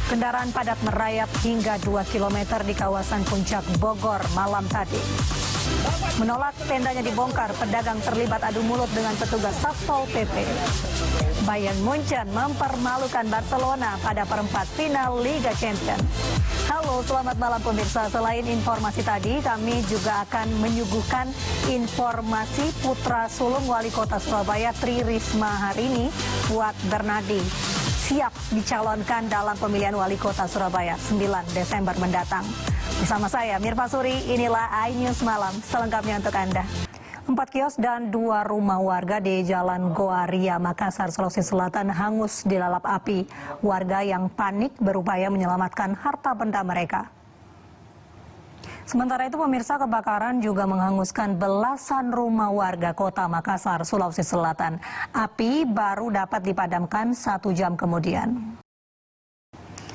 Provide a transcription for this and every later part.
Kendaraan padat merayap hingga 2 km di kawasan Puncak Bogor malam tadi. Menolak tendanya dibongkar, pedagang terlibat adu mulut dengan petugas Satpol PP. Bayern Munchen mempermalukan Barcelona pada perempat final Liga Champions. Halo, selamat malam pemirsa. Selain informasi tadi, kami juga akan menyuguhkan informasi putra sulung Wali Kota Surabaya Tri Risma hari ini, Fuad Bernardi, siap dicalonkan dalam pemilihan Wali Kota Surabaya 9 Desember mendatang. Bersama saya, Mirpa Suri, inilah iNews Malam, selengkapnya untuk Anda. 4 kios dan 2 rumah warga di Jalan Goaria, Makassar, Sulawesi Selatan hangus dilalap api. Warga yang panik berupaya menyelamatkan harta benda mereka. Sementara itu pemirsa, kebakaran juga menghanguskan belasan rumah warga kota Makassar, Sulawesi Selatan. Api baru dapat dipadamkan 1 jam kemudian.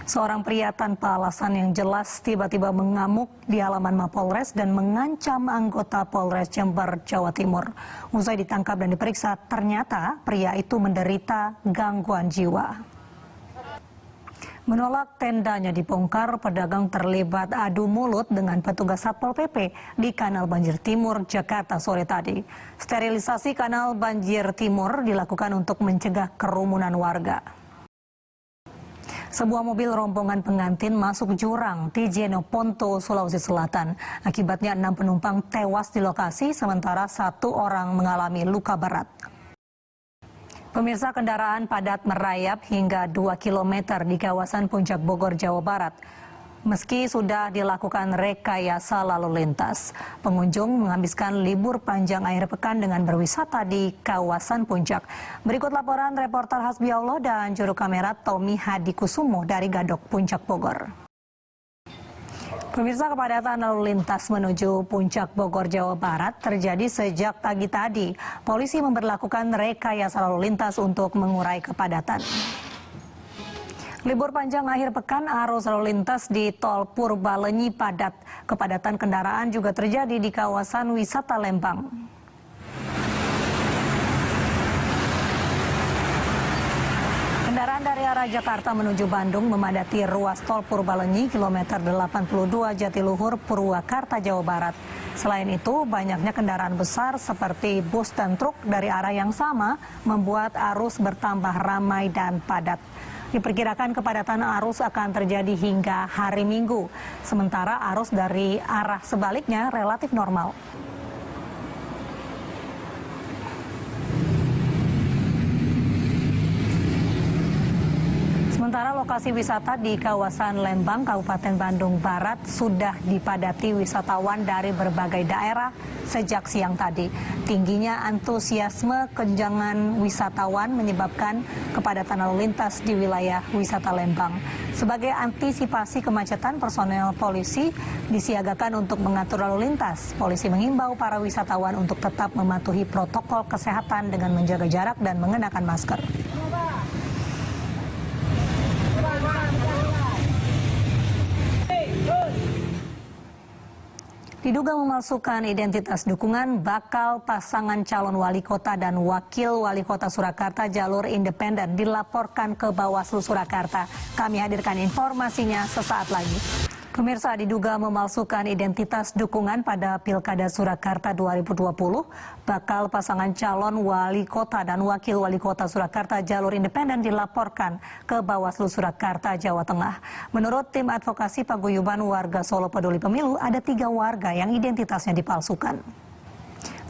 Seorang pria tanpa alasan yang jelas tiba-tiba mengamuk di halaman Mapolres dan mengancam anggota Polres Jember, Jawa Timur. Usai ditangkap dan diperiksa, ternyata pria itu menderita gangguan jiwa. Menolak tendanya dibongkar, pedagang terlibat adu mulut dengan petugas Satpol PP di Kanal Banjir Timur, Jakarta sore tadi. Sterilisasi Kanal Banjir Timur dilakukan untuk mencegah kerumunan warga. Sebuah mobil rombongan pengantin masuk jurang di Jenoponto, Sulawesi Selatan. Akibatnya 6 penumpang tewas di lokasi, sementara 1 orang mengalami luka berat. Pemirsa, kendaraan padat merayap hingga 2 km di kawasan Puncak Bogor, Jawa Barat. Meski sudah dilakukan rekayasa lalu lintas, pengunjung menghabiskan libur panjang akhir pekan dengan berwisata di kawasan Puncak. Berikut laporan reporter Hasbi Allah dan juru kamera Tommy Hadikusumo dari Gadok, Puncak Bogor. Pemirsa, kepadatan lalu lintas menuju Puncak Bogor, Jawa Barat terjadi sejak pagi tadi. Polisi memberlakukan rekayasa lalu lintas untuk mengurai kepadatan. Libur panjang akhir pekan, arus lalu lintas di Tol Purbalenyi padat. Kepadatan kendaraan juga terjadi di kawasan wisata Lembang. Kendaraan dari arah Jakarta menuju Bandung memadati ruas Tol Purbalenyi kilometer 82 Jatiluhur, Purwakarta, Jawa Barat. Selain itu, banyaknya kendaraan besar seperti bus dan truk dari arah yang sama membuat arus bertambah ramai dan padat. Diperkirakan kepadatan arus akan terjadi hingga hari Minggu, sementara arus dari arah sebaliknya relatif normal. Sementara lokasi wisata di kawasan Lembang, Kabupaten Bandung Barat sudah dipadati wisatawan dari berbagai daerah sejak siang tadi. Tingginya antusiasme kenjangan wisatawan menyebabkan kepadatan lalu lintas di wilayah wisata Lembang. Sebagai antisipasi kemacetan, personel polisi disiagakan untuk mengatur lalu lintas. Polisi mengimbau para wisatawan untuk tetap mematuhi protokol kesehatan dengan menjaga jarak dan mengenakan masker. Diduga memalsukan identitas dukungan bakal pasangan calon wali kota dan wakil wali kota Surakarta jalur independen dilaporkan ke Bawaslu Surakarta. Kami hadirkan informasinya sesaat lagi. Pemirsa, diduga memalsukan identitas dukungan pada Pilkada Surakarta 2020, bakal pasangan calon wali kota dan wakil wali kota Surakarta jalur independen dilaporkan ke Bawaslu Surakarta, Jawa Tengah. Menurut tim advokasi paguyuban warga Solo Peduli Pemilu, ada 3 warga yang identitasnya dipalsukan.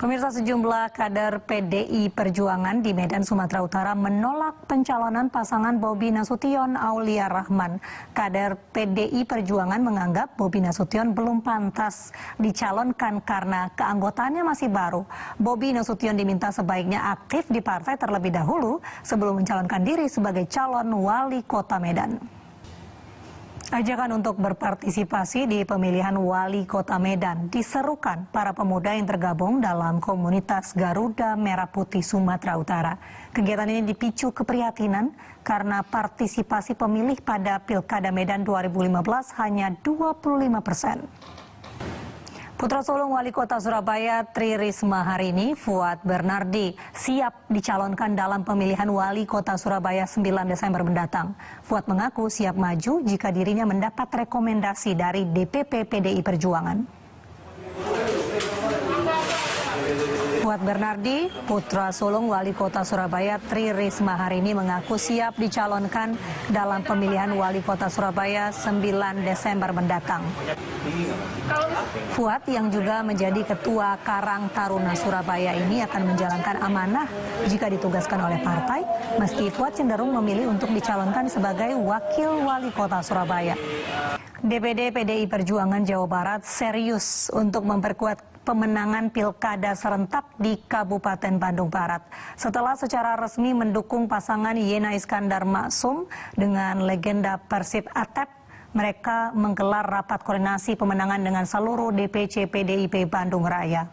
Pemirsa, sejumlah kader PDI Perjuangan di Medan, Sumatera Utara menolak pencalonan pasangan Bobi Nasution Aulia Rahman. Kader PDI Perjuangan menganggap Bobi Nasution belum pantas dicalonkan karena keanggotaannya masih baru. Bobi Nasution diminta sebaiknya aktif di partai terlebih dahulu sebelum mencalonkan diri sebagai calon wali kota Medan. Ajakan untuk berpartisipasi di pemilihan wali kota Medan diserukan para pemuda yang tergabung dalam komunitas Garuda Merah Putih Sumatera Utara. Kegiatan ini dipicu keprihatinan karena partisipasi pemilih pada Pilkada Medan 2015 hanya 25%. Putra sulung Wali Kota Surabaya Tri Risma hari ini, Fuad Bernardi, siap dicalonkan dalam pemilihan Wali Kota Surabaya 9 Desember mendatang. Fuad mengaku siap maju jika dirinya mendapat rekomendasi dari DPP PDI Perjuangan. Fuad Bernardi, putra sulung Wali Kota Surabaya Tri Risma hari ini mengaku siap dicalonkan dalam pemilihan Wali Kota Surabaya 9 Desember mendatang. Fuad yang juga menjadi Ketua Karang Taruna Surabaya ini akan menjalankan amanah jika ditugaskan oleh partai, meski Fuad cenderung memilih untuk dicalonkan sebagai Wakil Wali Kota Surabaya. DPD PDI Perjuangan Jawa Barat serius untuk memperkuat pemenangan pilkada serentak di Kabupaten Bandung Barat. Setelah secara resmi mendukung pasangan Yena Iskandar Maksum dengan legenda Persib Atep, mereka menggelar rapat koordinasi pemenangan dengan seluruh DPC PDIP Bandung Raya.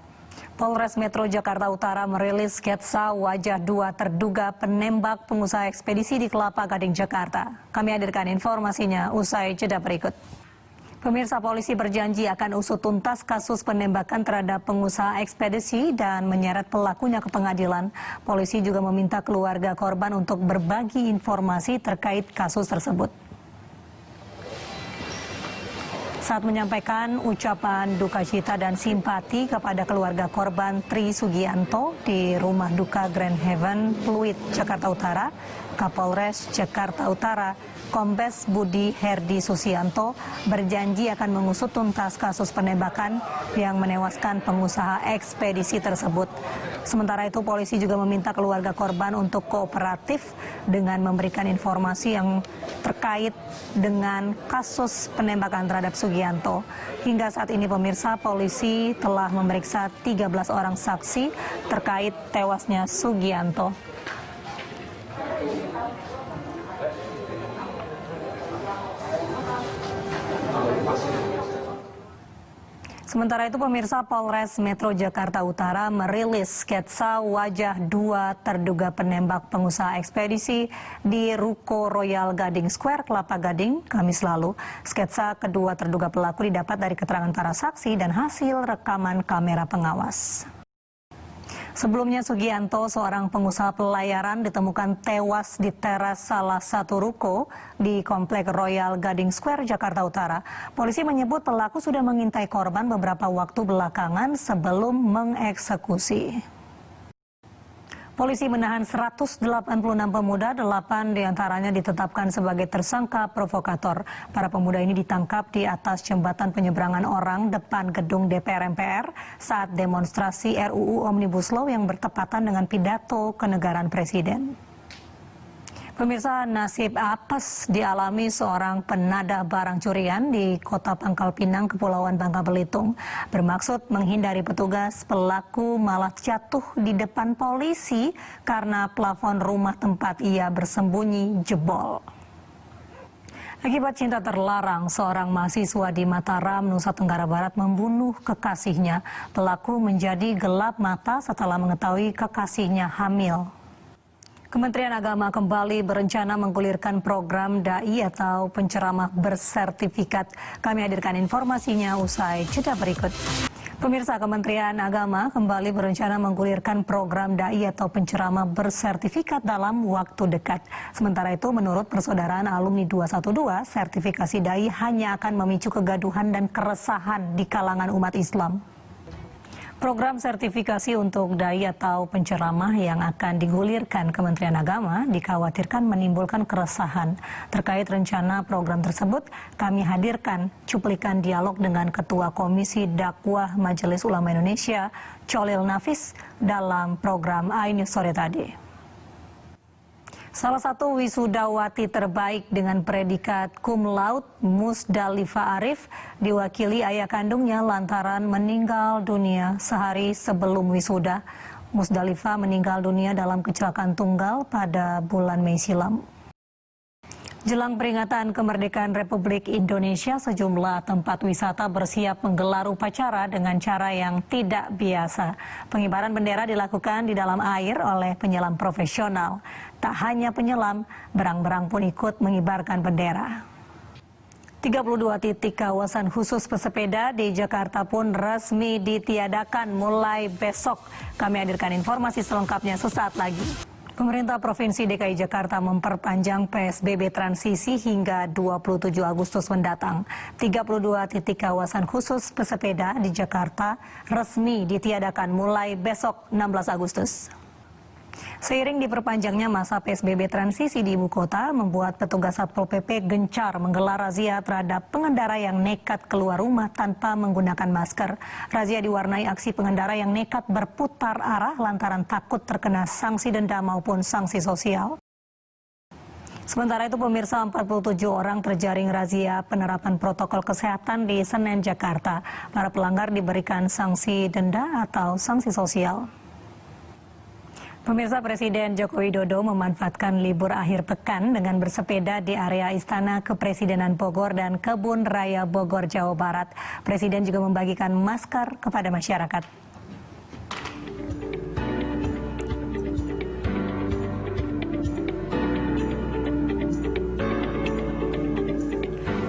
Polres Metro Jakarta Utara merilis sketsa wajah dua terduga penembak pengusaha ekspedisi di Kelapa Gading, Jakarta. Kami hadirkan informasinya usai jeda berikut. Pemirsa, polisi berjanji akan usut tuntas kasus penembakan terhadap pengusaha ekspedisi dan menyeret pelakunya ke pengadilan. Polisi juga meminta keluarga korban untuk berbagi informasi terkait kasus tersebut. Saat menyampaikan ucapan duka cita dan simpati kepada keluarga korban Tri Sugianto di Rumah Duka Grand Heaven, Pluit, Jakarta Utara, Kapolres Jakarta Utara, Kombes Budi Herdi Susianto berjanji akan mengusut tuntas kasus penembakan yang menewaskan pengusaha ekspedisi tersebut. Sementara itu, polisi juga meminta keluarga korban untuk kooperatif dengan memberikan informasi yang terkait dengan kasus penembakan terhadap Sugianto. Hingga saat ini, pemirsa, polisi telah memeriksa 13 orang saksi terkait tewasnya Sugianto. Sementara itu, pemirsa, Polres Metro Jakarta Utara merilis sketsa wajah dua terduga penembak pengusaha ekspedisi di Ruko Royal Gading Square, Kelapa Gading, Kamis lalu. Sketsa kedua terduga pelaku didapat dari keterangan para saksi dan hasil rekaman kamera pengawas. Sebelumnya, Sugianto, seorang pengusaha pelayaran, ditemukan tewas di teras salah satu ruko di Komplek Royal Gading Square, Jakarta Utara. Polisi menyebut pelaku sudah mengintai korban beberapa waktu belakangan sebelum mengeksekusi. Polisi menahan 186 pemuda, 8 diantaranya ditetapkan sebagai tersangka provokator. Para pemuda ini ditangkap di atas jembatan penyeberangan orang depan gedung DPR MPR saat demonstrasi RUU Omnibus Law yang bertepatan dengan pidato kenegaraan Presiden. Pemirsa, nasib apes dialami seorang penadah barang curian di Kota Pangkal Pinang, Kepulauan Bangka Belitung. Bermaksud menghindari petugas, pelaku malah jatuh di depan polisi karena plafon rumah tempat ia bersembunyi jebol. Akibat cinta terlarang, seorang mahasiswa di Mataram, Nusa Tenggara Barat membunuh kekasihnya. Pelaku menjadi gelap mata setelah mengetahui kekasihnya hamil. Kementerian Agama kembali berencana menggulirkan program dai atau penceramah bersertifikat. Kami hadirkan informasinya usai jeda berikut. Pemirsa, Kementerian Agama kembali berencana menggulirkan program dai atau penceramah bersertifikat dalam waktu dekat. Sementara itu, menurut Persaudaraan Alumni 212, sertifikasi dai hanya akan memicu kegaduhan dan keresahan di kalangan umat Islam. Program sertifikasi untuk dai atau penceramah yang akan digulirkan Kementerian Agama dikhawatirkan menimbulkan keresahan. Terkait rencana program tersebut, kami hadirkan cuplikan dialog dengan Ketua Komisi Dakwah Majelis Ulama Indonesia, Cholil Nafis, dalam program iNews sore tadi. Salah satu wisudawati terbaik dengan predikat cum laude, Musdalifah Arif, diwakili ayah kandungnya lantaran meninggal dunia sehari sebelum wisuda. Musdalifah meninggal dunia dalam kecelakaan tunggal pada bulan Mei silam. Jelang peringatan kemerdekaan Republik Indonesia, sejumlah tempat wisata bersiap menggelar upacara dengan cara yang tidak biasa. Pengibaran bendera dilakukan di dalam air oleh penyelam profesional. Tak hanya penyelam, berang-berang pun ikut mengibarkan bendera. 32 titik kawasan khusus pesepeda di Jakarta pun resmi ditiadakan mulai besok. Kami hadirkan informasi selengkapnya sesaat lagi. Pemerintah Provinsi DKI Jakarta memperpanjang PSBB transisi hingga 27 Agustus mendatang. 32 titik kawasan khusus pesepeda di Jakarta resmi ditiadakan mulai besok 16 Agustus. Seiring diperpanjangnya masa PSBB transisi di ibu kota, membuat petugas Satpol PP gencar menggelar razia terhadap pengendara yang nekat keluar rumah tanpa menggunakan masker. Razia diwarnai aksi pengendara yang nekat berputar arah lantaran takut terkena sanksi denda maupun sanksi sosial. Sementara itu pemirsa, 47 orang terjaring razia penerapan protokol kesehatan di Senen, Jakarta. Para pelanggar diberikan sanksi denda atau sanksi sosial. Pemirsa, Presiden Joko Widodo memanfaatkan libur akhir pekan dengan bersepeda di area Istana Kepresidenan Bogor dan Kebun Raya Bogor, Jawa Barat. Presiden juga membagikan masker kepada masyarakat.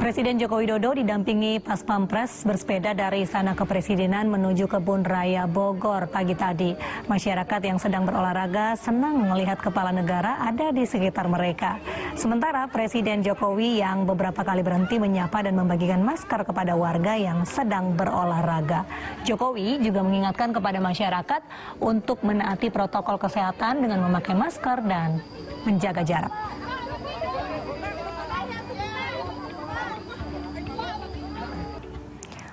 Presiden Joko Widodo didampingi Pas Pampres bersepeda dari Istana Kepresidenan menuju Kebun Raya Bogor pagi tadi. Masyarakat yang sedang berolahraga senang melihat kepala negara ada di sekitar mereka. Sementara Presiden Jokowi yang beberapa kali berhenti menyapa dan membagikan masker kepada warga yang sedang berolahraga. Jokowi juga mengingatkan kepada masyarakat untuk menaati protokol kesehatan dengan memakai masker dan menjaga jarak.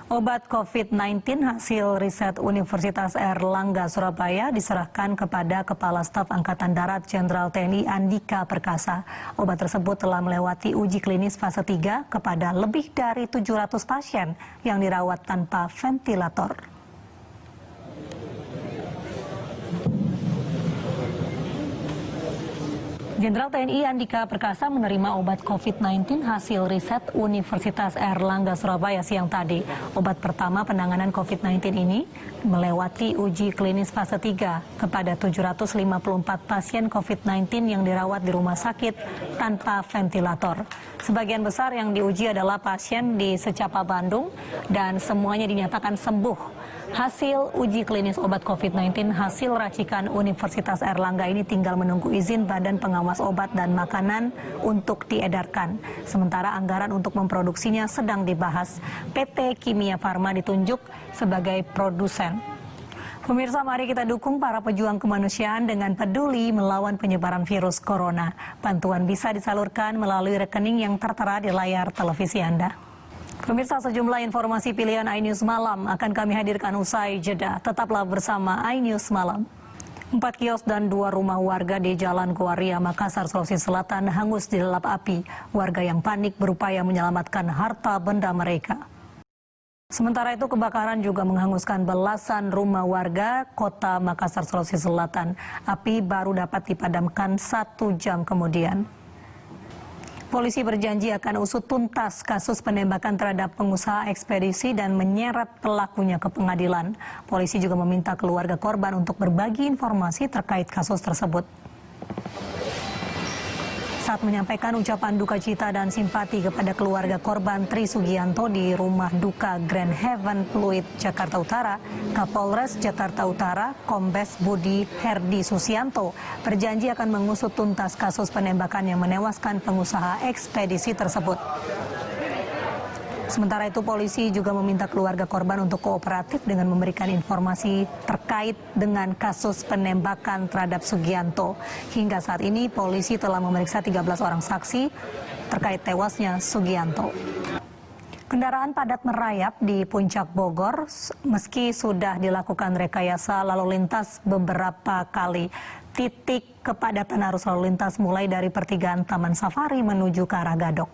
Obat COVID-19 hasil riset Universitas Airlangga Surabaya diserahkan kepada Kepala Staf Angkatan Darat Jenderal TNI Andika Perkasa. Obat tersebut telah melewati uji klinis fase 3 kepada lebih dari 700 pasien yang dirawat tanpa ventilator. Jenderal TNI Andika Perkasa menerima obat COVID-19 hasil riset Universitas Airlangga Surabaya siang tadi. Obat pertama penanganan COVID-19 ini melewati uji klinis fase 3 kepada 754 pasien COVID-19 yang dirawat di rumah sakit tanpa ventilator. Sebagian besar yang diuji adalah pasien di Secapa Bandung dan semuanya dinyatakan sembuh. Hasil uji klinis obat COVID-19 hasil racikan Universitas Airlangga ini tinggal menunggu izin Badan Pengawas Obat dan Makanan untuk diedarkan. Sementara anggaran untuk memproduksinya sedang dibahas. PT Kimia Farma ditunjuk sebagai produsen. Pemirsa, mari kita dukung para pejuang kemanusiaan dengan peduli melawan penyebaran virus corona. Bantuan bisa disalurkan melalui rekening yang tertera di layar televisi Anda. Pemirsa, sejumlah informasi pilihan iNews Malam akan kami hadirkan usai jeda. Tetaplah bersama iNews Malam. 4 kios dan 2 rumah warga di Jalan Goaria, Makassar, Sulawesi Selatan hangus dilalap api. Warga yang panik berupaya menyelamatkan harta benda mereka. Sementara itu kebakaran juga menghanguskan belasan rumah warga Kota Makassar, Sulawesi Selatan. Api baru dapat dipadamkan 1 jam kemudian. Polisi berjanji akan usut tuntas kasus penembakan terhadap pengusaha ekspedisi dan menyeret pelakunya ke pengadilan. Polisi juga meminta keluarga korban untuk berbagi informasi terkait kasus tersebut. Saat menyampaikan ucapan duka cita dan simpati kepada keluarga korban Tri Sugianto di rumah duka Grand Heaven Pluit, Jakarta Utara, Kapolres Jakarta Utara, Kombes Budi Herdi Susianto, berjanji akan mengusut tuntas kasus penembakan yang menewaskan pengusaha ekspedisi tersebut. Sementara itu polisi juga meminta keluarga korban untuk kooperatif dengan memberikan informasi terkait dengan kasus penembakan terhadap Sugianto. Hingga saat ini polisi telah memeriksa 13 orang saksi terkait tewasnya Sugianto. Kendaraan padat merayap di Puncak Bogor meski sudah dilakukan rekayasa lalu lintas beberapa kali. Titik kepadatan arus lalu lintas mulai dari pertigaan Taman Safari menuju ke arah Gadok.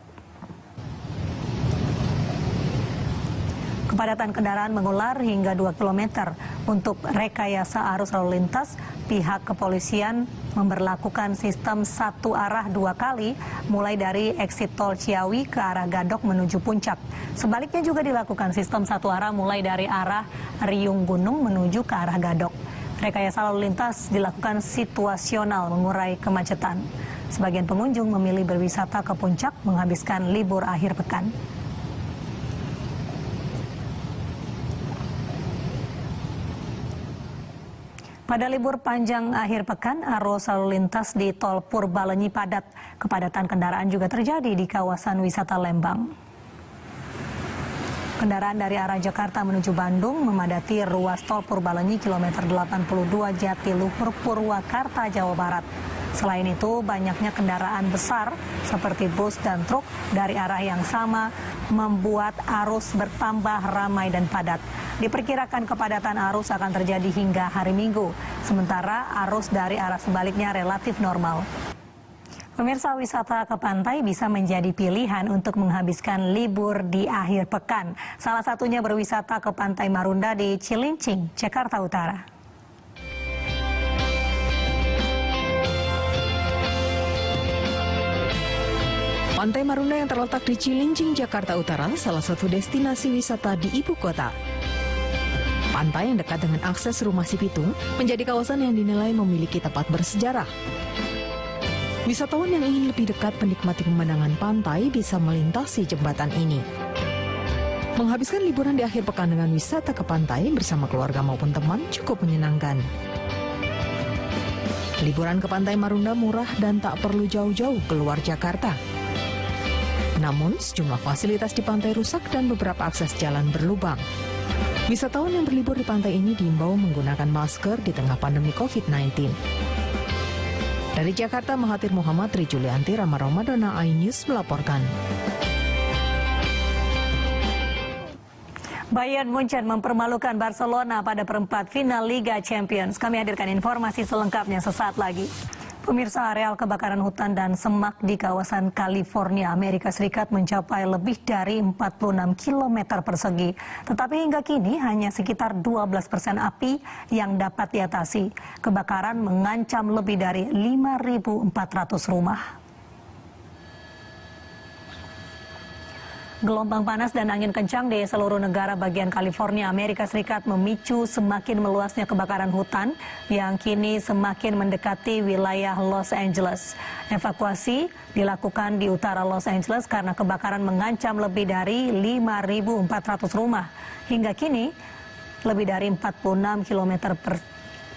Kepadatan kendaraan mengular hingga 2 km. Untuk rekayasa arus lalu lintas, pihak kepolisian memberlakukan sistem 1 arah 2 kali, mulai dari eksit tol Ciawi ke arah Gadok menuju Puncak. Sebaliknya juga dilakukan sistem 1 arah mulai dari arah Riung Gunung menuju ke arah Gadok. Rekayasa lalu lintas dilakukan situasional mengurai kemacetan. Sebagian pengunjung memilih berwisata ke Puncak menghabiskan libur akhir pekan. Pada libur panjang akhir pekan, arus lalu lintas di Tol Purbalenyi padat. Kepadatan kendaraan juga terjadi di kawasan wisata Lembang. Kendaraan dari arah Jakarta menuju Bandung memadati ruas Tol Purbalenyi kilometer 82 Jatiluhur Purwakarta, Jawa Barat. Selain itu, banyaknya kendaraan besar seperti bus dan truk dari arah yang sama membuat arus bertambah ramai dan padat. Diperkirakan kepadatan arus akan terjadi hingga hari Minggu, sementara arus dari arah sebaliknya relatif normal. Pemirsa, wisata ke pantai bisa menjadi pilihan untuk menghabiskan libur di akhir pekan. Salah satunya berwisata ke Pantai Marunda di Cilincing, Jakarta Utara. Pantai Marunda yang terletak di Cilincing, Jakarta Utara, salah satu destinasi wisata di ibu kota. Pantai yang dekat dengan akses Rumah Si Pitung menjadi kawasan yang dinilai memiliki tempat bersejarah. Wisatawan yang ingin lebih dekat menikmati pemandangan pantai bisa melintasi jembatan ini. Menghabiskan liburan di akhir pekan dengan wisata ke pantai bersama keluarga maupun teman cukup menyenangkan. Liburan ke Pantai Marunda murah dan tak perlu jauh-jauh keluar Jakarta. Namun, sejumlah fasilitas di pantai rusak dan beberapa akses jalan berlubang. Wisatawan yang berlibur di pantai ini diimbau menggunakan masker di tengah pandemi COVID-19. Dari Jakarta, Mahathir Muhammad, Tri Julianti, Rama Ramadana, iNews melaporkan. Bayern Munchen mempermalukan Barcelona pada perempat final Liga Champions. Kami hadirkan informasi selengkapnya sesaat lagi. Pemirsa, areal kebakaran hutan dan semak di kawasan California, Amerika Serikat mencapai lebih dari 46 km persegi. Tetapi hingga kini hanya sekitar 12% api yang dapat diatasi. Kebakaran mengancam lebih dari 5.400 rumah. Gelombang panas dan angin kencang di seluruh negara bagian California, Amerika Serikat memicu semakin meluasnya kebakaran hutan yang kini semakin mendekati wilayah Los Angeles. Evakuasi dilakukan di utara Los Angeles karena kebakaran mengancam lebih dari 5.400 rumah. Hingga kini, lebih dari 46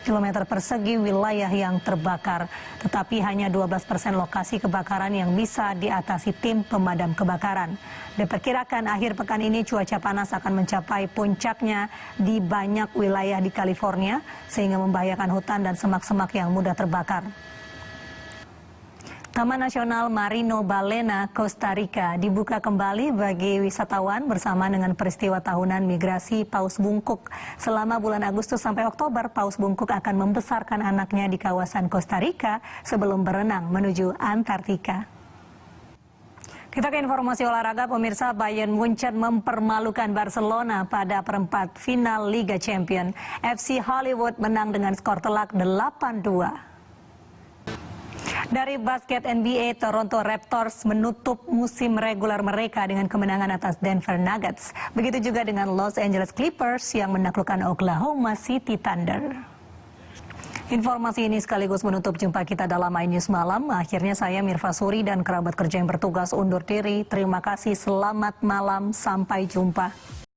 kilometer persegi wilayah yang terbakar. Tetapi hanya 12% lokasi kebakaran yang bisa diatasi tim pemadam kebakaran. Diperkirakan akhir pekan ini cuaca panas akan mencapai puncaknya di banyak wilayah di California, sehingga membahayakan hutan dan semak-semak yang mudah terbakar. Taman Nasional Marino Balena, Costa Rica dibuka kembali bagi wisatawan bersama dengan peristiwa tahunan migrasi paus bungkuk. Selama bulan Agustus sampai Oktober, paus bungkuk akan membesarkan anaknya di kawasan Costa Rica sebelum berenang menuju Antartika. Kita ke informasi olahraga, pemirsa. Bayern Munchen mempermalukan Barcelona pada perempat final Liga Champions. FC Hollywood menang dengan skor telak 8-2. Dari basket NBA, Toronto Raptors menutup musim reguler mereka dengan kemenangan atas Denver Nuggets. Begitu juga dengan Los Angeles Clippers yang menaklukkan Oklahoma City Thunder. Informasi ini sekaligus menutup jumpa kita dalam iNews Malam. Akhirnya saya Mirva Suri dan kerabat kerja yang bertugas undur diri. Terima kasih, selamat malam, sampai jumpa.